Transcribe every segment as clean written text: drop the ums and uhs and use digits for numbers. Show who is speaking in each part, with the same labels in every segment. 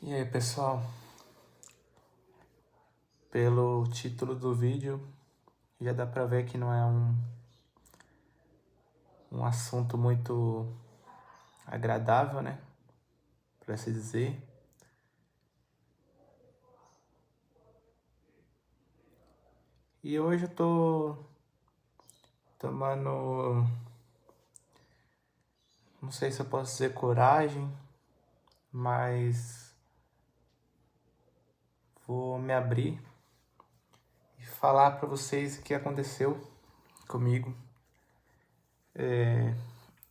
Speaker 1: E aí, pessoal, pelo título do vídeo já dá pra ver que não é um assunto muito agradável, né, pra se dizer. E hoje eu tô tomando, não sei se eu posso dizer coragem, mas vou me abrir e falar pra vocês o que aconteceu comigo.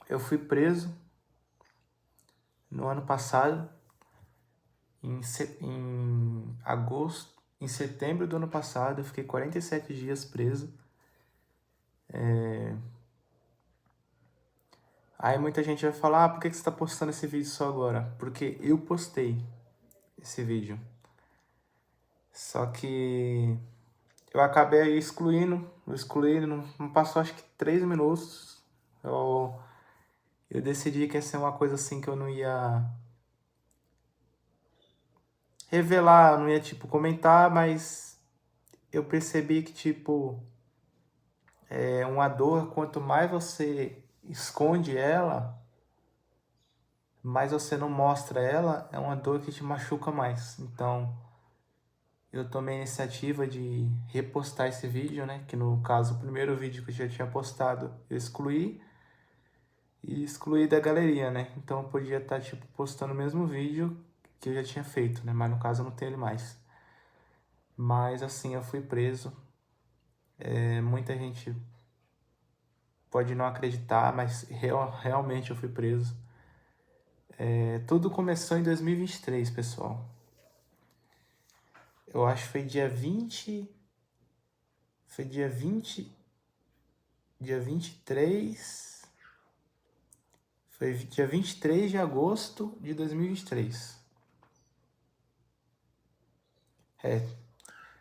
Speaker 1: Eu fui preso no ano passado, em agosto, em setembro do ano passado, eu fiquei 47 dias preso. Aí muita gente vai falar, por que você está postando esse vídeo só agora? Porque eu postei esse vídeo. Só que eu acabei excluindo, não passou acho que 3 minutos. Eu decidi que ia ser uma coisa assim que eu não ia revelar, não ia tipo comentar, mas eu percebi que tipo é uma dor, quanto mais você esconde ela, mais você não mostra ela, é uma dor que te machuca mais. Então, eu tomei a iniciativa de repostar esse vídeo, né? Que no caso, o primeiro vídeo que eu já tinha postado, eu excluí. E excluí da galeria, né? Então eu podia estar, tipo, postando o mesmo vídeo que eu já tinha feito, né? Mas no caso eu não tenho ele mais. Mas assim, eu fui preso. Muita gente pode não acreditar, mas realmente eu fui preso. Tudo começou em 2023, pessoal. Eu acho que foi dia 20. Foi dia 20. Dia 23. Foi dia 23 de agosto de 2023.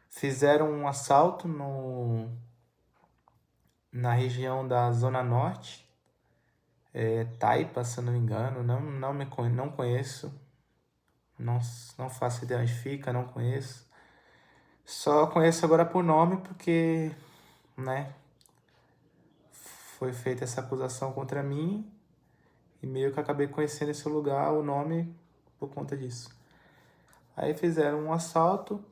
Speaker 1: Fizeram um assalto na região da Zona Norte, Taipa, se eu não me engano. Não conheço, não faço ideia onde fica, não conheço. Só conheço agora por nome porque, né, foi feita essa acusação contra mim e meio que acabei conhecendo esse lugar, o nome, por conta disso. Aí fizeram um assalto.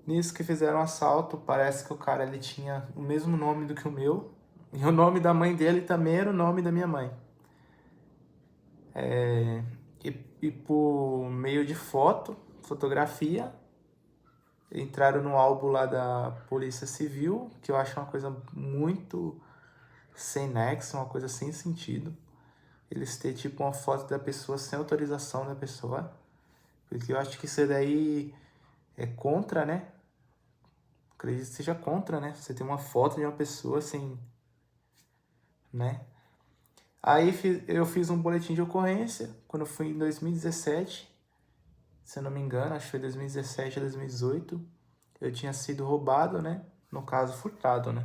Speaker 1: Nisso que fizeram um assalto, parece que o cara ele tinha o mesmo nome do que o meu. E o nome da mãe dele também era o nome da minha mãe. E por meio de fotografia, entraram no álbum lá da Polícia Civil, que eu acho uma coisa muito sem nexo, uma coisa sem sentido. Eles têm tipo uma foto da pessoa sem autorização da pessoa. Porque eu acho que isso daí é contra, né? Acredito que seja contra, né? Você tem uma foto de uma pessoa sem, né? Aí eu fiz um boletim de ocorrência quando eu fui em 2017, se eu não me engano, acho que foi 2017 a 2018. Eu tinha sido roubado, né? No caso, furtado, né?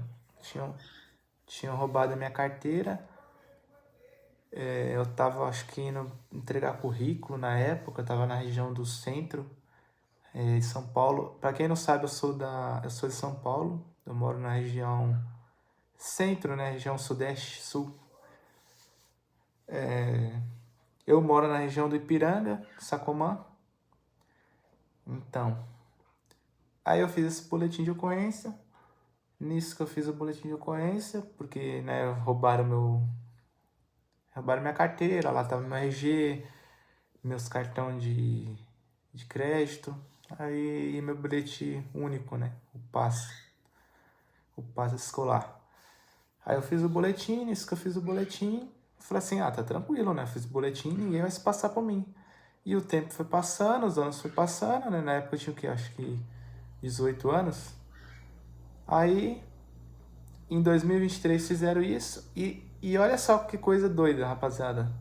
Speaker 1: Tinham roubado a minha carteira. Eu tava, acho que indo entregar currículo na época, eu tava na região do centro, de São Paulo. Pra quem não sabe, eu sou de São Paulo, eu moro na região centro, né? Região sudeste, sul. Eu moro na região do Ipiranga, Sacomã. Então, aí eu fiz esse boletim de ocorrência. Nisso que eu fiz o boletim de ocorrência, porque, né, roubaram minha carteira, lá tava meu RG, meus cartões de crédito, aí meu bilhete único, né, o passe escolar. Aí eu fiz o boletim, nisso que eu fiz o boletim, falei assim, tá tranquilo, né, fiz o boletim, ninguém vai se passar por mim. E o tempo foi passando, os anos foi passando, né, na época eu tinha o quê? Acho que 18 anos. Aí, em 2023 fizeram isso, e olha só que coisa doida, rapaziada.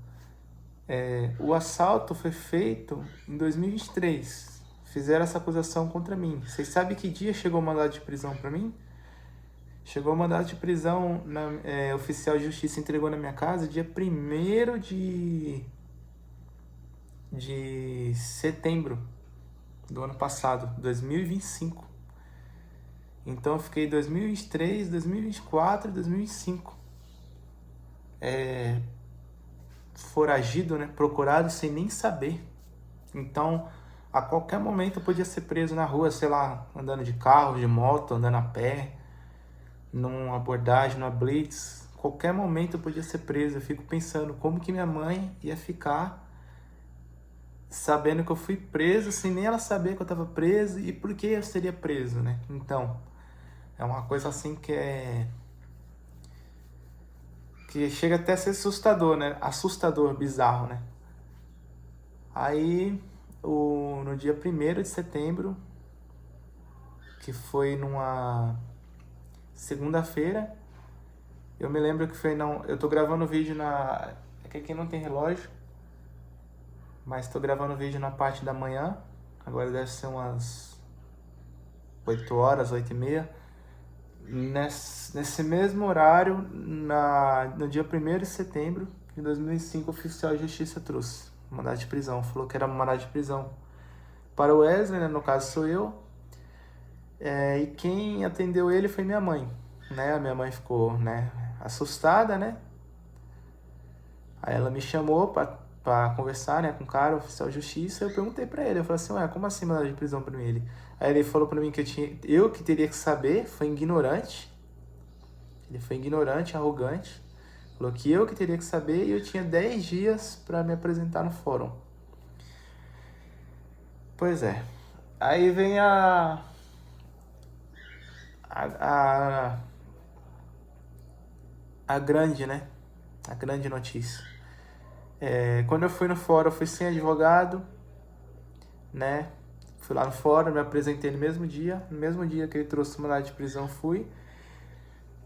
Speaker 1: O assalto foi feito em 2023. Fizeram essa acusação contra mim. Vocês sabem que dia chegou o mandado de prisão pra mim? Chegou o mandado de prisão, oficial de justiça entregou na minha casa dia 1º de setembro do ano passado, 2025. Então eu fiquei 2023, 2024 e 2025 foragido, né? Procurado sem nem saber. Então, a qualquer momento eu podia ser preso na rua, sei lá, andando de carro, de moto, andando a pé, numa abordagem, numa blitz. Qualquer momento eu podia ser preso. Eu fico pensando como que minha mãe ia ficar sabendo que eu fui preso, sem nem ela saber que eu estava preso e por que eu seria preso, né? Então, é uma coisa assim que chega até a ser assustador, né? Assustador, bizarro, né? Aí, no dia 1º de setembro, que foi numa segunda-feira, eu me lembro que foi, não, eu tô gravando o vídeo é que aqui não tem relógio, mas tô gravando o vídeo na parte da manhã, agora deve ser umas 8 horas, 8h30. Nesse mesmo horário, no dia 1º de setembro de 2005, o oficial de justiça trouxe mandado de prisão. Falou que era mandado de prisão para o Wesley, né? No caso sou eu. E quem atendeu ele foi minha mãe, né? A minha mãe ficou, né, assustada, né? Aí ela me chamou para conversar, né, com o cara, o oficial de justiça. Eu perguntei para ele, eu falei assim, ué, como assim mandado de prisão para ele? Aí ele falou para mim que eu que teria que saber, foi ignorante. Ele foi ignorante, arrogante. Falou que eu que teria que saber e eu tinha 10 dias para me apresentar no fórum. Pois é. Aí vem a grande, né? A grande notícia. Quando eu fui no fórum, eu fui sem advogado, né? Fui lá no fórum, me apresentei no mesmo dia que ele trouxe o mandado de prisão, fui.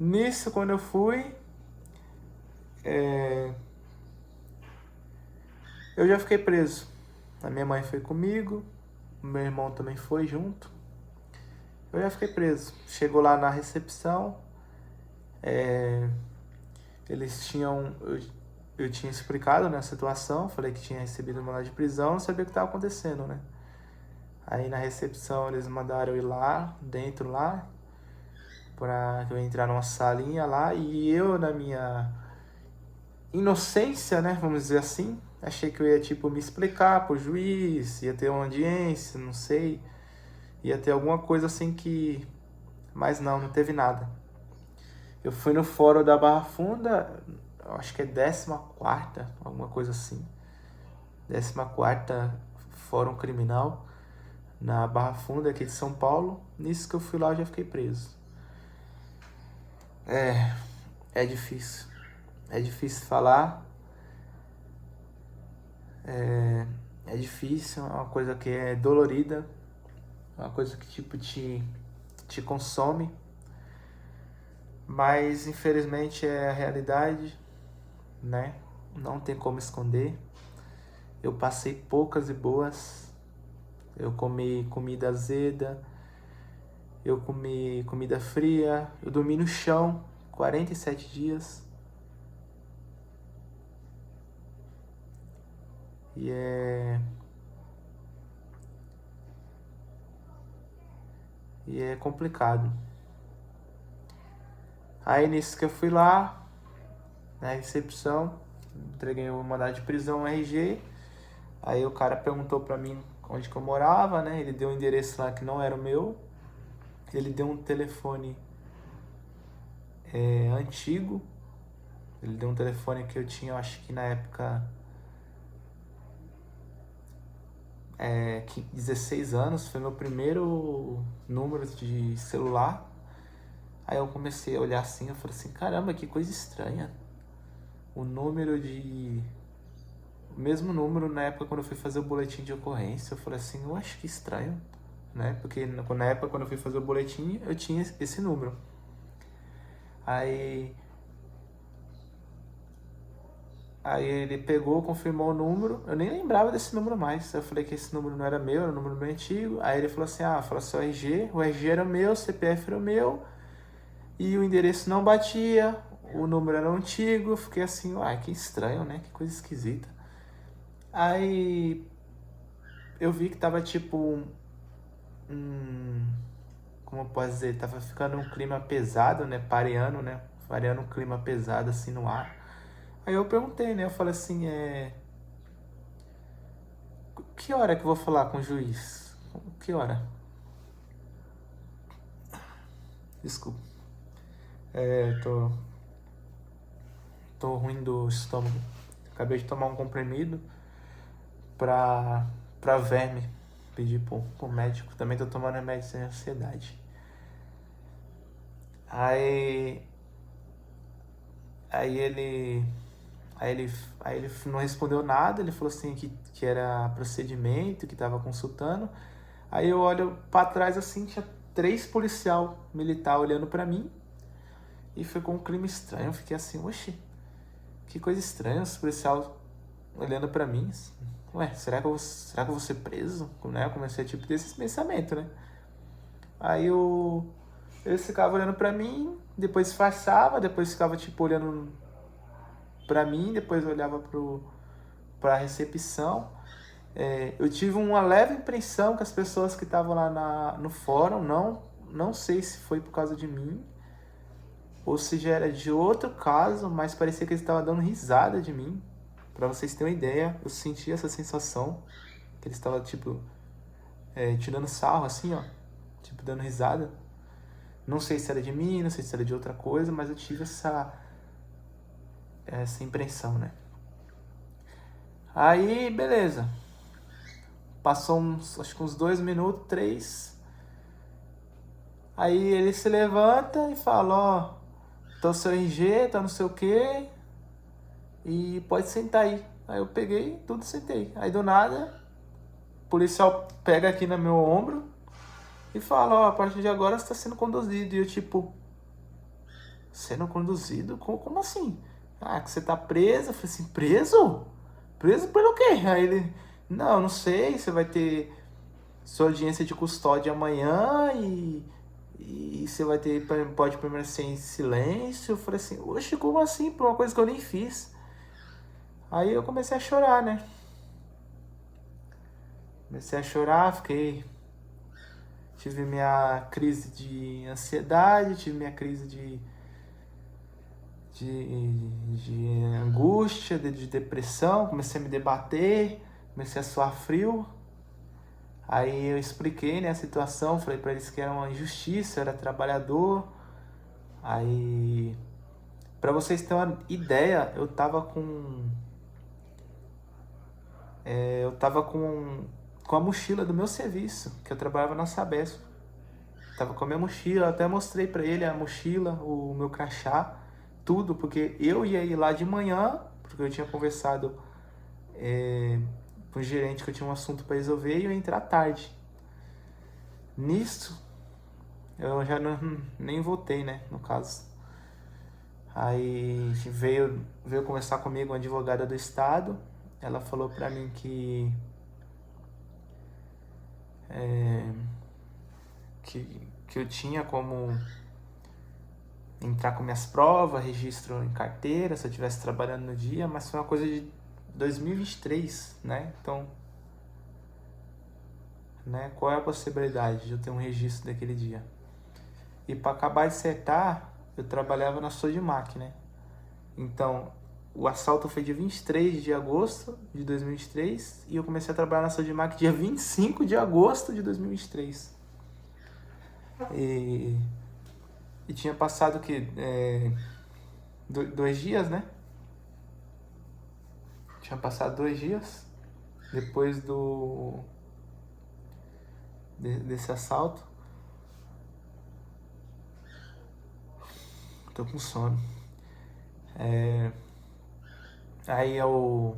Speaker 1: Nisso, quando eu fui, eu já fiquei preso. A minha mãe foi comigo, o meu irmão também foi junto. Eu já fiquei preso. Chegou lá na recepção, eles tinham... Eu tinha explicado, né, a situação, falei que tinha recebido um mandado de prisão, não sabia o que estava acontecendo, né? Aí na recepção eles mandaram eu ir lá, dentro lá, para eu entrar numa salinha lá, e eu, na minha inocência, né, vamos dizer assim, achei que eu ia, tipo, me explicar pro juiz, ia ter uma audiência, não sei, ia ter alguma coisa assim que... Mas não teve nada. Eu fui no fórum da Barra Funda, acho que é 14ª, alguma coisa assim. 14ª Fórum Criminal, na Barra Funda, aqui de São Paulo. Nisso que eu fui lá, eu já fiquei preso. É difícil. É difícil falar. É difícil, é uma coisa que é dolorida. É uma coisa que, tipo, te consome. Mas, infelizmente, é a realidade, né? Não tem como esconder. Eu passei poucas e boas. Eu comi comida azeda. Eu comi comida fria. Eu dormi no chão 47 dias. E é complicado. Aí nisso que eu fui lá, na recepção, entreguei o mandado de prisão, RG. Aí o cara perguntou pra mim onde que eu morava, né? Ele deu um endereço lá que não era o meu. Ele deu um telefone antigo. Ele deu um telefone que eu tinha, acho que na época, 16 anos. Foi meu primeiro número de celular. Aí eu comecei a olhar assim, eu falei assim, caramba, que coisa estranha. O mesmo número na época quando eu fui fazer o boletim de ocorrência. Eu falei assim, eu acho que estranho, né? Porque na época quando eu fui fazer o boletim, eu tinha esse número. Aí ele pegou, confirmou o número. Eu nem lembrava desse número mais. Eu falei que esse número não era meu, era um número bem antigo. Aí ele falou assim, fala seu RG. O RG era o meu, o CPF era o meu. E o endereço não batia, o número era antigo. Eu fiquei assim, que estranho, né? Que coisa esquisita. Aí eu vi que tava tipo como eu posso dizer, tava ficando um clima pesado, né? Pareando, né? Pareando um clima pesado assim no ar. Aí eu perguntei, né? Eu falei assim, que hora que eu vou falar com o juiz? Que hora? Desculpa. Tô ruim do estômago. Acabei de tomar um comprimido pra, pra verme. Pedi pro médico. Também tô tomando remédio sem ansiedade. Aí. Aí ele. Aí ele não respondeu nada, ele falou assim que era procedimento, que tava consultando. Aí eu olho pra trás assim, tinha 3 policial militar olhando pra mim e ficou um clima estranho. Eu fiquei assim, oxi, que coisa estranha, os policial olhando pra mim. Ué, será que eu vou ser preso? Né? Eu comecei a tipo ter esse pensamento, né? Aí eles ficavam olhando pra mim, depois disfarçava, depois ficava tipo olhando pra mim, depois olhava pra recepção. Eu tive uma leve impressão que as pessoas que estavam lá no fórum, não sei se foi por causa de mim ou se já era de outro caso, mas parecia que eles estavam dando risada de mim. Pra vocês terem uma ideia, eu senti essa sensação que eles estavam tipo tirando sarro assim, ó, tipo dando risada. Não sei se era de mim, não sei se era de outra coisa, mas eu tive essa impressão, né? Aí, beleza. Passou acho que uns 2 minutos, 3. Aí ele se levanta e fala, ó, tá o seu RG, tá não sei o quê, e pode sentar aí. Aí eu peguei, tudo sentei. Aí do nada, o policial pega aqui no meu ombro e fala, ó, a partir de agora você tá sendo conduzido. E eu tipo, sendo conduzido? Como assim? Ah, que você tá preso? Eu falei assim, preso? Preso pelo quê? Aí ele, não sei, você vai ter sua audiência de custódia amanhã e você vai ter, pode permanecer em silêncio. Eu falei assim, oxe, como assim? Por uma coisa que eu nem fiz. Aí eu comecei a chorar, né? Comecei a chorar, tive minha crise de ansiedade, tive minha crise de angústia, de depressão, comecei a me debater, comecei a suar frio. Aí eu expliquei, né, a situação, falei pra eles que era uma injustiça, eu era trabalhador. Aí, pra vocês terem uma ideia, eu tava com a mochila do meu serviço, que eu trabalhava na Sabesp. Tava com a minha mochila, até mostrei pra ele a mochila, o meu crachá, tudo, porque eu ia ir lá de manhã, porque eu tinha conversado com o gerente que eu tinha um assunto pra resolver e eu ia entrar à tarde. Nisso, eu já nem votei, né, no caso. Aí veio conversar comigo uma advogada do estado. Ela falou pra mim que eu tinha como entrar com minhas provas, registro em carteira, se eu estivesse trabalhando no dia, mas foi uma coisa de 2023, né? Então, né, qual é a possibilidade de eu ter um registro daquele dia? E para acabar de acertar, eu trabalhava na Sodimac, né? Então, o assalto foi dia 23 de agosto de 2023 e eu comecei a trabalhar na Sodimac dia 25 de agosto de 2023. E tinha passado que 2 dias, né? Tinha passado 2 dias depois desse assalto. Tô com sono. Aí o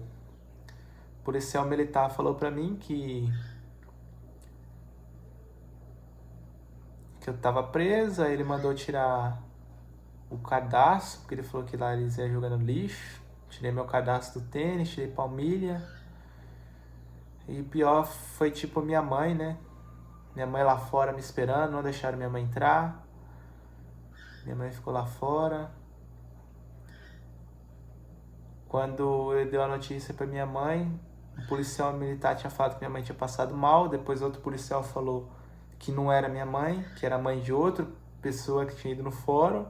Speaker 1: policial militar falou pra mim que eu tava preso, aí ele mandou tirar o cadastro, porque ele falou que lá eles iam jogando lixo. Tirei meu cadastro do tênis, tirei palmilha. E pior foi tipo minha mãe, né? Minha mãe lá fora me esperando, não deixaram minha mãe entrar. Minha mãe ficou lá fora. Quando eu dei a notícia pra minha mãe um policial militar tinha falado que minha mãe tinha passado mal, depois outro policial falou que não era minha mãe, que era a mãe de outra pessoa que tinha ido no fórum,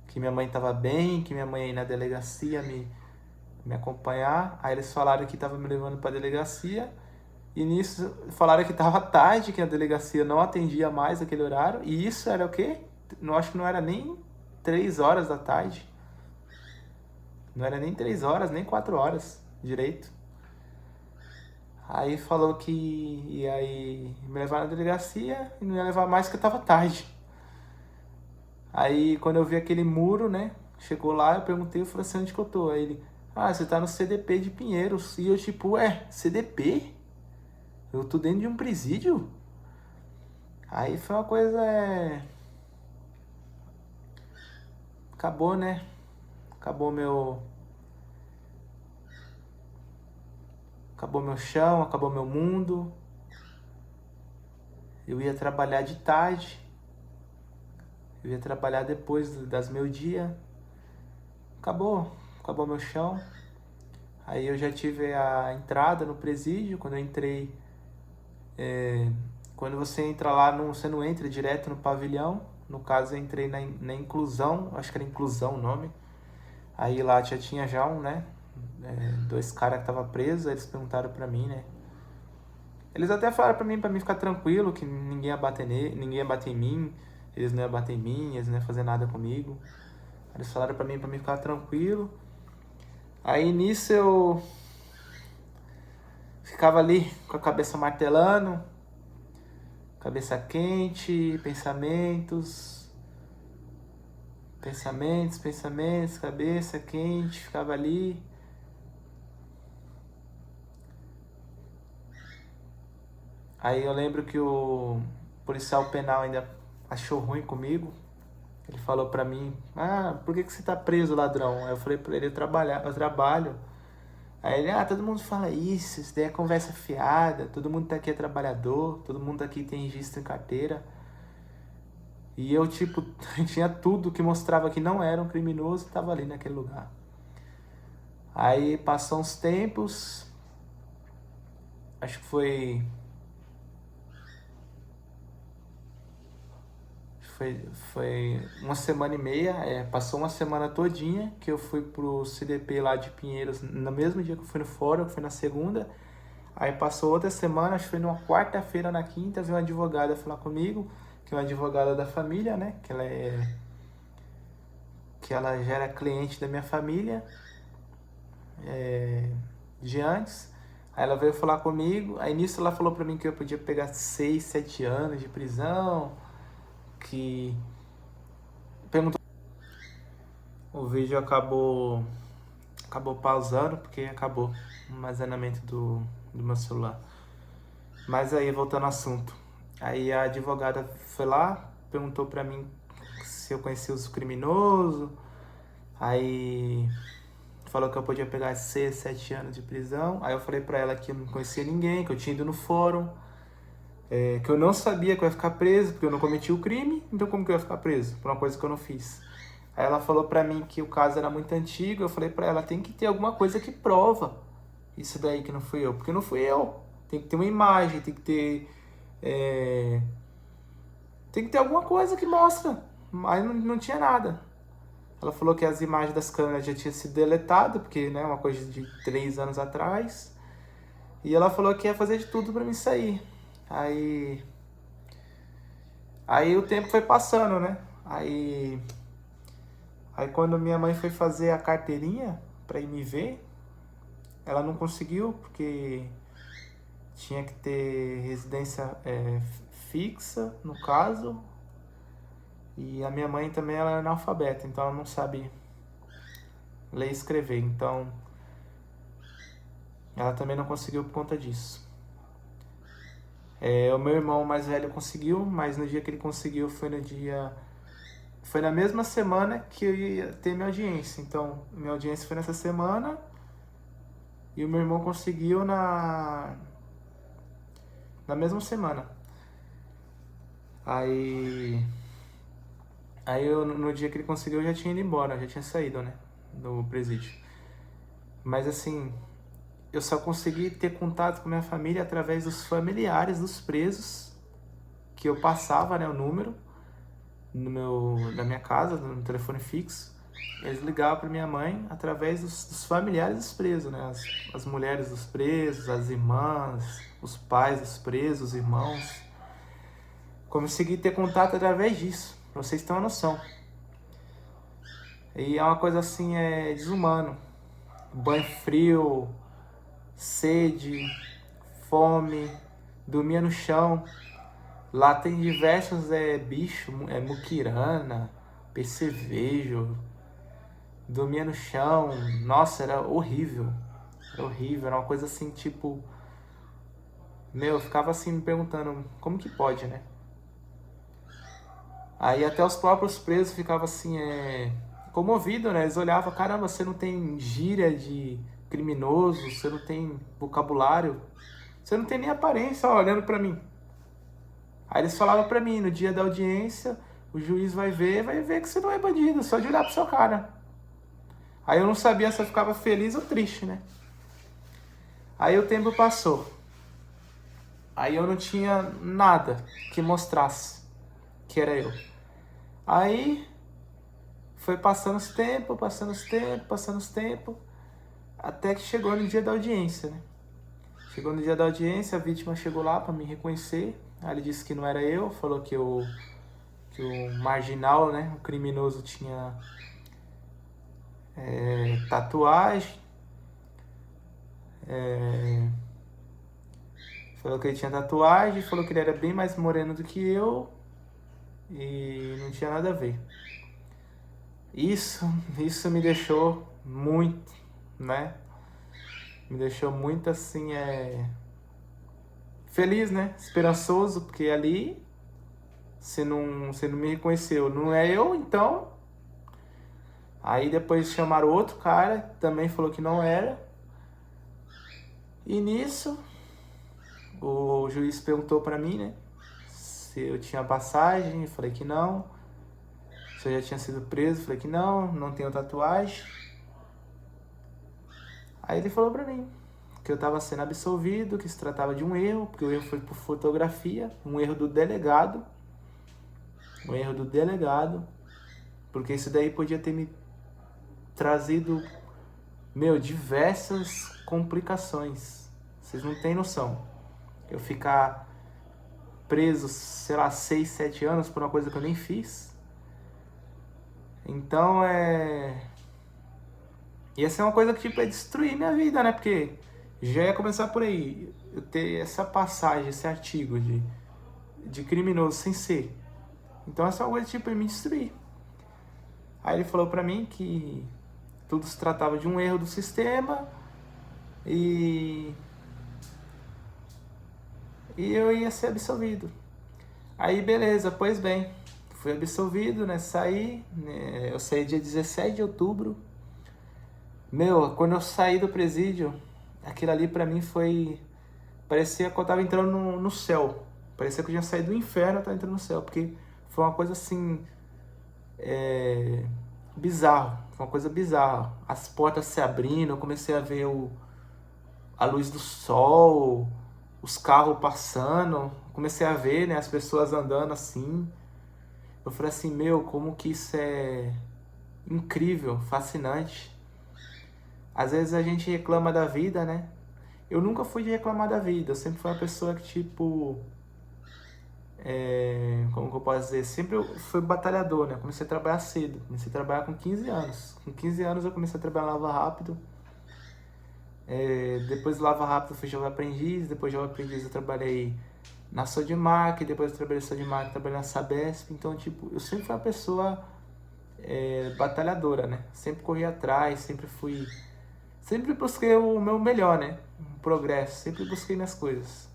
Speaker 1: que minha mãe estava bem, que minha mãe ia ir na delegacia me acompanhar. Aí eles falaram que estavam me levando para a delegacia, e nisso falaram que estava tarde, que a delegacia não atendia mais aquele horário, e isso era o quê? Não, acho que não era nem 3 horas da tarde. Não era nem 3 horas, nem 4 horas direito. Aí falou que ia aí me levar na delegacia e não ia levar mais porque tava tarde. Aí quando eu vi aquele muro, né? Chegou lá, eu perguntei, eu falei assim, onde que eu tô? Aí ele, você tá no CDP de Pinheiros. E eu tipo, CDP? Eu tô dentro de um presídio? Aí foi uma coisa, acabou, né? Acabou meu chão, acabou meu mundo. Eu ia trabalhar de tarde. Eu ia trabalhar depois das meio-dia. Acabou meu chão. Aí eu já tive a entrada no presídio. Quando eu entrei, quando você entra lá, você não entra direto no pavilhão. No caso, eu entrei na inclusão, acho que era inclusão o nome. Aí lá já tinha né? 2 caras que estavam presos, eles perguntaram pra mim, né? Eles até falaram pra mim ficar tranquilo, que ninguém ia bater ninguém ia bater em mim, eles não iam bater em mim, eles não iam fazer nada comigo. Eles falaram pra mim ficar tranquilo. Aí nisso eu ficava ali com a cabeça martelando, cabeça quente, pensamentos, cabeça quente, ficava ali. Aí eu lembro que o policial penal ainda achou ruim comigo. Ele falou pra mim, por que você tá preso, ladrão? Aí eu falei pra ele, eu trabalho. Aí ele, todo mundo fala isso daí é conversa fiada, todo mundo tá aqui é trabalhador, todo mundo aqui tem registro em carteira. E eu, tipo, tinha tudo que mostrava que não era um criminoso e tava ali naquele lugar. Aí passou uns tempos, acho que foi 1 semana e meia, passou uma semana todinha que eu fui pro CDP lá de Pinheiros, no mesmo dia que eu fui no fórum, que foi na segunda. Aí passou outra semana, acho que foi numa quarta-feira, na quinta, veio uma advogada falar comigo, que é uma advogada da família, né? Que ela já era cliente da minha família de antes. Aí ela veio falar comigo, aí nisso ela falou pra mim que eu podia pegar 6, 7 anos de prisão, que perguntou. O vídeo acabou pausando porque acabou o armazenamento do meu celular. Mas aí, voltando ao assunto. Aí a advogada foi lá, perguntou pra mim se eu conhecia os criminosos. Aí falou que eu podia pegar 6, 7 anos de prisão. Aí eu falei pra ela que eu não conhecia ninguém, que eu tinha ido no fórum, que eu não sabia que eu ia ficar preso, porque eu não cometi o crime, então como que eu ia ficar preso por uma coisa que eu não fiz? Aí ela falou pra mim que o caso era muito antigo, eu falei pra ela, tem que ter alguma coisa que prova isso daí que não fui eu, porque não fui eu. Tem que ter uma imagem, tem que ter alguma coisa que mostra, mas não tinha nada. Ela falou que as imagens das câmeras já tinham sido deletadas, porque é uma coisa de 3 anos atrás. E ela falou que ia fazer de tudo pra mim sair. Aí o tempo foi passando, né? Aí quando minha mãe foi fazer a carteirinha pra ir me ver, ela não conseguiu, porque tinha que ter residência fixa, no caso. E a minha mãe também ela é analfabeta, então ela não sabe ler e escrever. Então ela também não conseguiu por conta disso. O meu irmão mais velho conseguiu, mas no dia que ele conseguiu foi na mesma semana que eu ia ter minha audiência. Então, minha audiência foi nessa semana e o meu irmão conseguiu na mesma semana. Aí no dia que ele conseguiu, eu já tinha ido embora, já tinha saído, né, do presídio. Mas assim, eu só consegui ter contato com minha família através dos familiares dos presos, que eu passava, né, o número da minha casa, no telefone fixo. Eles ligavam para minha mãe através dos familiares dos presos, né? As mulheres dos presos, as irmãs, os pais dos presos, os irmãos. Consegui ter contato através disso, pra vocês terem uma noção. E é uma coisa assim, desumano. Banho frio, sede, fome, dormia no chão. Lá tem diversos bichos, muquirana, percevejo. Dormia no chão. Nossa, era horrível. Era horrível, era uma coisa assim, tipo... eu ficava assim me perguntando, como que pode, né? Aí até os próprios presos ficavam assim, comovidos, né? Eles olhavam, caramba, você não tem gíria de criminoso, você não tem vocabulário, você não tem nem aparência, ó, olhando pra mim. Aí eles falavam pra mim, no dia da audiência, o juiz vai ver que você não é bandido, só de olhar pro seu cara. Aí eu não sabia se eu ficava feliz ou triste, né? Aí o tempo passou. Aí eu não tinha nada que mostrasse que era eu. Aí foi passando os tempos, até que chegou no dia da audiência, né? Chegou no dia da audiência, a vítima chegou lá para me reconhecer. Aí ele disse que não era eu, falou que o marginal, né, o criminoso tinha tatuagem. Falou que ele tinha tatuagem, falou que ele era bem mais moreno do que eu e não tinha nada a ver. Isso me deixou muito, né? Me deixou muito assim, feliz, né? Esperançoso, porque ali você não me reconheceu, não é eu, então. Aí depois chamaram outro cara, também falou que não era. E nisso, o juiz perguntou pra mim, né? Se eu tinha passagem, eu falei que não. Se eu já tinha sido preso, eu falei que não tenho tatuagem. Aí ele falou pra mim que eu estava sendo absolvido, que se tratava de um erro, porque o erro foi por fotografia, um erro do delegado, porque isso daí podia ter me trazido, diversas complicações. Vocês não têm noção. Eu ficar preso, sei lá, 6, 7 anos por uma coisa que eu nem fiz. Então ia ser uma coisa que tipo, ia destruir minha vida, né? Porque já ia começar por aí. Eu ter essa passagem, esse artigo de criminoso sem ser. Então essa é uma coisa tipo, ia me destruir. Aí ele falou pra mim que tudo se tratava de um erro do sistema e eu ia ser absolvido. Aí beleza, pois bem, fui absolvido, né? Eu saí dia 17 de outubro. Quando eu saí do presídio, aquilo ali pra mim parecia que eu tava entrando no céu. Parecia que eu tinha saído do inferno e tava entrando no céu, porque foi uma coisa assim, bizarro, foi uma coisa bizarra. As portas se abrindo, eu comecei a ver a luz do sol, os carros passando, comecei a ver, né, as pessoas andando assim. Eu falei assim, como que isso é incrível, fascinante. Às vezes a gente reclama da vida, né? Eu nunca fui de reclamar da vida, eu sempre fui uma pessoa que tipo... como que eu posso dizer? Sempre fui batalhador, né? Comecei a trabalhar cedo, comecei a trabalhar com 15 anos. Com 15 anos eu comecei a trabalhar na Lava Rápido. Depois do Lava Rápido eu fui jovem aprendiz, depois de jovem aprendiz eu trabalhei na Sodimac, depois eu trabalhei na Sodimac, trabalhei na Sabesp. Então, tipo, eu sempre fui uma pessoa batalhadora, né? Sempre corri atrás, sempre busquei o meu melhor, né? O progresso, sempre busquei minhas coisas.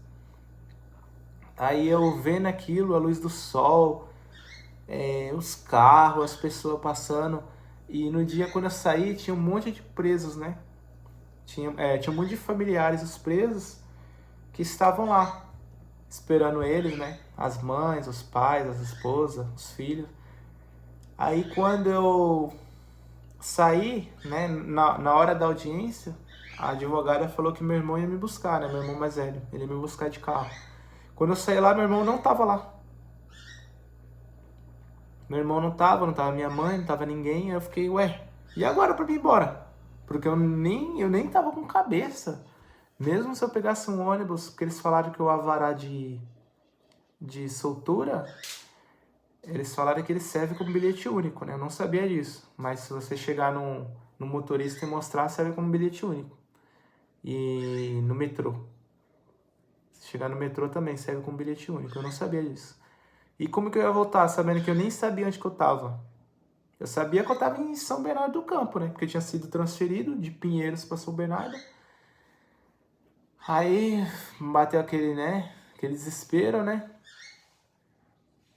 Speaker 1: Aí eu vendo aquilo, a luz do sol, os carros, as pessoas passando. E no dia quando eu saí, tinha um monte de presos, né? Tinha um monte de familiares dos presos que estavam lá, esperando eles, né? As mães, os pais, as esposas, os filhos. Aí quando eu saí, né, na hora da audiência, a advogada falou que meu irmão ia me buscar, né? Meu irmão mais velho. Ele ia me buscar de carro. Quando eu saí lá, meu irmão não tava lá. Meu irmão não tava minha mãe, não tava ninguém. Aí eu fiquei, ué, e agora pra mim ir embora? Porque eu nem tava com cabeça. Mesmo se eu pegasse um ônibus, que eles falaram que o alvará de soltura, eles falaram que ele serve como bilhete único, né? Eu não sabia disso. Mas se você chegar no motorista e mostrar, serve como bilhete único. E no metrô. Se chegar no metrô também serve como bilhete único. Eu não sabia disso. E como que eu ia voltar, sabendo que eu nem sabia onde que eu tava? Eu sabia que eu tava em São Bernardo do Campo, né? Porque eu tinha sido transferido de Pinheiros para São Bernardo. Aí bateu aquele, né? Aquele desespero, né?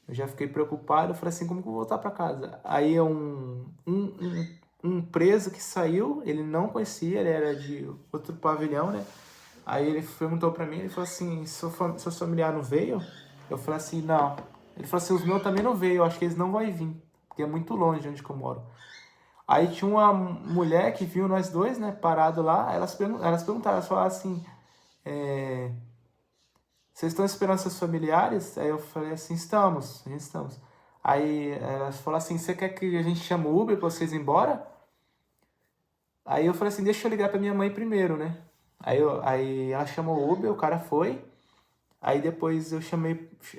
Speaker 1: Eu já fiquei preocupado. Eu falei assim, como que eu vou voltar para casa? Aí um preso que saiu, ele não conhecia, ele era de outro pavilhão, né? Aí ele perguntou para mim, ele falou assim, seu familiar não veio? Eu falei assim, não. Ele falou assim, os meus também não veio, eu acho que eles não vão vir, porque é muito longe de onde que eu moro. Aí tinha uma mulher que viu nós dois, né, parado lá, elas perguntaram, elas falaram assim, vocês estão esperando seus familiares? Aí eu falei assim, a gente estamos. Aí elas falaram assim, você quer que a gente chame o Uber pra vocês ir embora? Aí eu falei assim, deixa eu ligar pra minha mãe primeiro, né? Aí ela chamou o Uber, o cara foi. Aí depois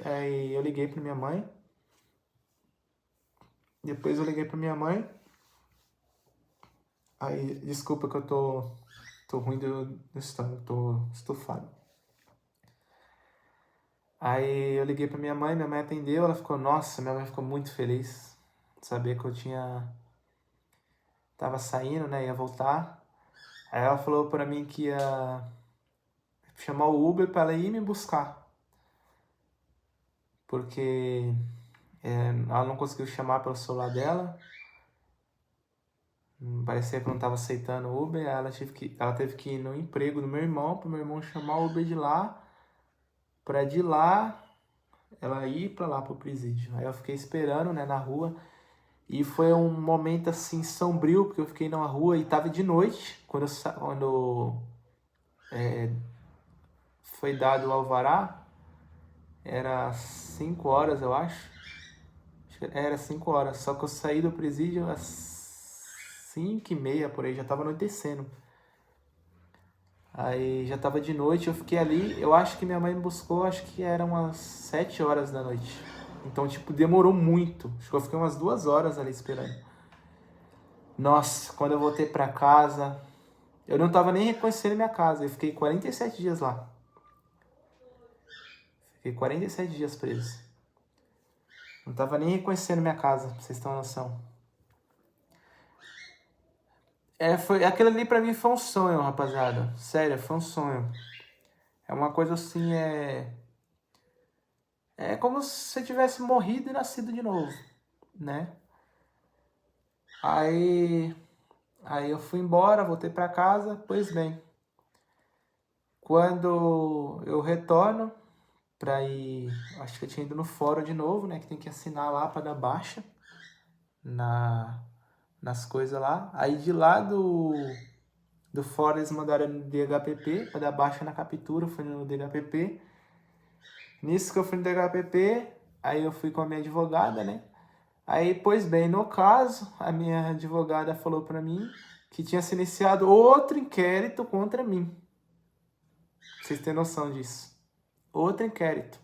Speaker 1: aí eu liguei pra minha mãe. Depois eu liguei pra minha mãe. Aí, desculpa que eu tô ruim do estômago, tô estufado. Aí eu liguei pra minha mãe atendeu, ela ficou, nossa, minha mãe ficou muito feliz de saber que eu tava saindo, né, ia voltar. Aí ela falou pra mim que ia chamar o Uber pra ela ir me buscar. Porque ela não conseguiu chamar pelo celular dela. Parecia que não estava aceitando o Uber. Aí ela teve que ir no emprego do meu irmão, pro meu irmão chamar o Uber de lá. Pra de lá, ela ir pra lá pro presídio. Aí eu fiquei esperando, né, na rua. E foi um momento assim sombrio, porque eu fiquei na rua e tava de noite, quando foi dado o alvará, era 5 horas, eu acho. Era 5 horas, só que eu saí do presídio às 5h30 por aí, já tava anoitecendo. Aí já tava de noite, eu fiquei ali, eu acho que minha mãe me buscou, acho que eram umas 7 horas da noite. Então, tipo, demorou muito. Acho que eu fiquei umas 2 horas ali esperando. Nossa, quando eu voltei pra casa, eu não tava nem reconhecendo minha casa. Eu fiquei 47 dias lá. Fiquei 47 dias preso. Não tava nem reconhecendo minha casa, pra vocês terem uma noção. Aquilo ali pra mim foi um sonho, rapaziada. Sério, foi um sonho. É uma coisa assim, é como se você tivesse morrido e nascido de novo, né? Aí, aí eu fui embora, voltei pra casa. Pois bem, quando eu retorno pra ir, acho que eu tinha ido no fórum de novo, né? Que tem que assinar lá pra dar baixa nas coisas lá. Aí de lá do fórum eles mandaram no DHPP pra dar baixa na captura, eu fui no DHPP. Nisso que eu fui no DHPP, aí eu fui com a minha advogada, né? Aí, pois bem, no caso, a minha advogada falou pra mim que tinha se iniciado outro inquérito contra mim. Pra vocês terem noção disso. Outro inquérito.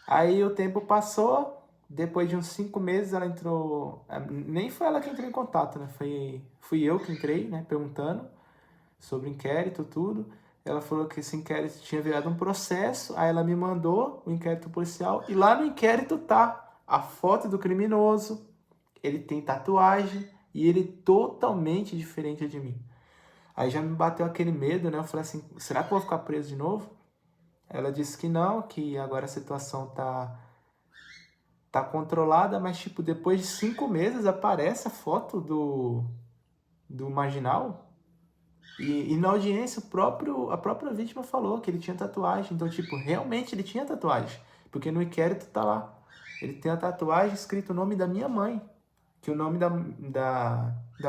Speaker 1: Aí o tempo passou, depois de uns 5 meses ela entrou... Nem foi ela que entrou em contato, né? Fui eu que entrei, né? Perguntando sobre o inquérito, tudo. Ela falou que esse inquérito tinha virado um processo, aí ela me mandou o inquérito policial, e lá no inquérito tá a foto do criminoso, ele tem tatuagem, e ele totalmente diferente de mim. Aí já me bateu aquele medo, né? Eu falei assim, será que eu vou ficar preso de novo? Ela disse que não, que agora a situação tá controlada, mas tipo, depois de 5 meses aparece a foto do marginal. E na audiência, a própria vítima falou que ele tinha tatuagem. Então, tipo, realmente ele tinha tatuagem. Porque no inquérito tá lá. Ele tem a tatuagem escrito o nome da minha mãe. Que o nome da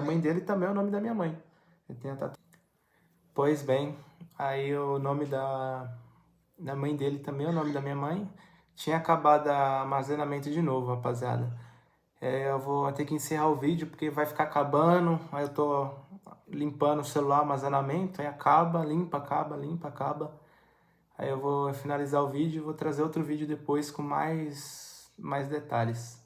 Speaker 1: mãe dele também é o nome da minha mãe. Ele tem a tatuagem. Pois bem, aí o nome da mãe dele também, o nome da minha mãe, tinha acabado o armazenamento de novo, rapaziada. Eu vou ter que encerrar o vídeo porque vai ficar acabando, aí eu tô limpando o celular, armazenamento, aí acaba, limpa, acaba, limpa, acaba. Aí eu vou finalizar o vídeo e vou trazer outro vídeo depois com mais detalhes.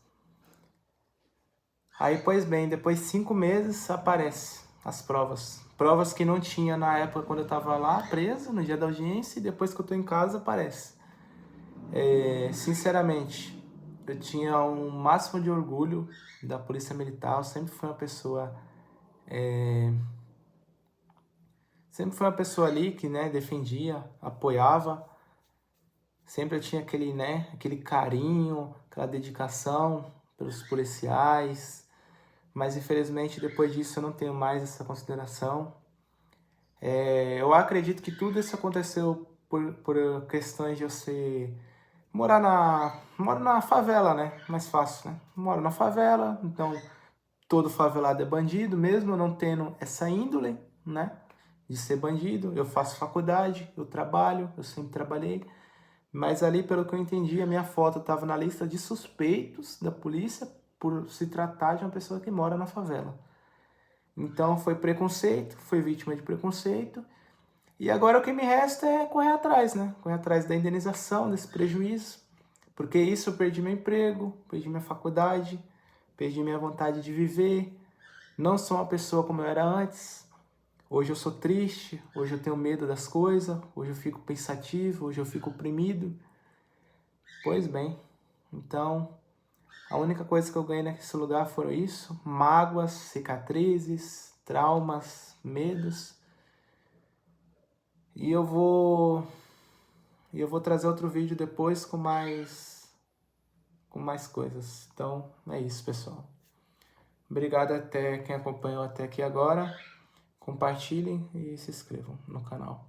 Speaker 1: Aí, pois bem, depois de 5 meses aparece as provas. Provas que não tinha na época quando eu tava lá preso, no dia da audiência, e depois que eu tô em casa aparece. Sinceramente, eu tinha um máximo de orgulho da Polícia Militar, eu sempre fui uma pessoa... Sempre fui uma pessoa ali que, né, defendia, apoiava. Sempre eu tinha aquele, né, aquele carinho, aquela dedicação pelos policiais. Mas infelizmente depois disso eu não tenho mais essa consideração. Eu acredito que tudo isso aconteceu por questões de você moro na favela, né? Mais fácil, né? Moro na favela, então todo favelado é bandido, mesmo eu não tendo essa índole, né? De ser bandido. Eu faço faculdade, eu trabalho, eu sempre trabalhei. Mas ali, pelo que eu entendi, a minha foto estava na lista de suspeitos da polícia por se tratar de uma pessoa que mora na favela. Então foi preconceito, foi vítima de preconceito. E agora o que me resta é correr atrás, né? Correr atrás da indenização desse prejuízo. Porque isso eu perdi meu emprego, perdi minha faculdade, perdi minha vontade de viver. Não sou uma pessoa como eu era antes. Hoje eu sou triste, hoje eu tenho medo das coisas, hoje eu fico pensativo, hoje eu fico oprimido. Pois bem, então a única coisa que eu ganhei nesse lugar foram isso: mágoas, cicatrizes, traumas, medos. E eu vou trazer outro vídeo depois com mais coisas. Então, é isso, pessoal. Obrigado até quem acompanhou até aqui agora. Compartilhem e se inscrevam no canal.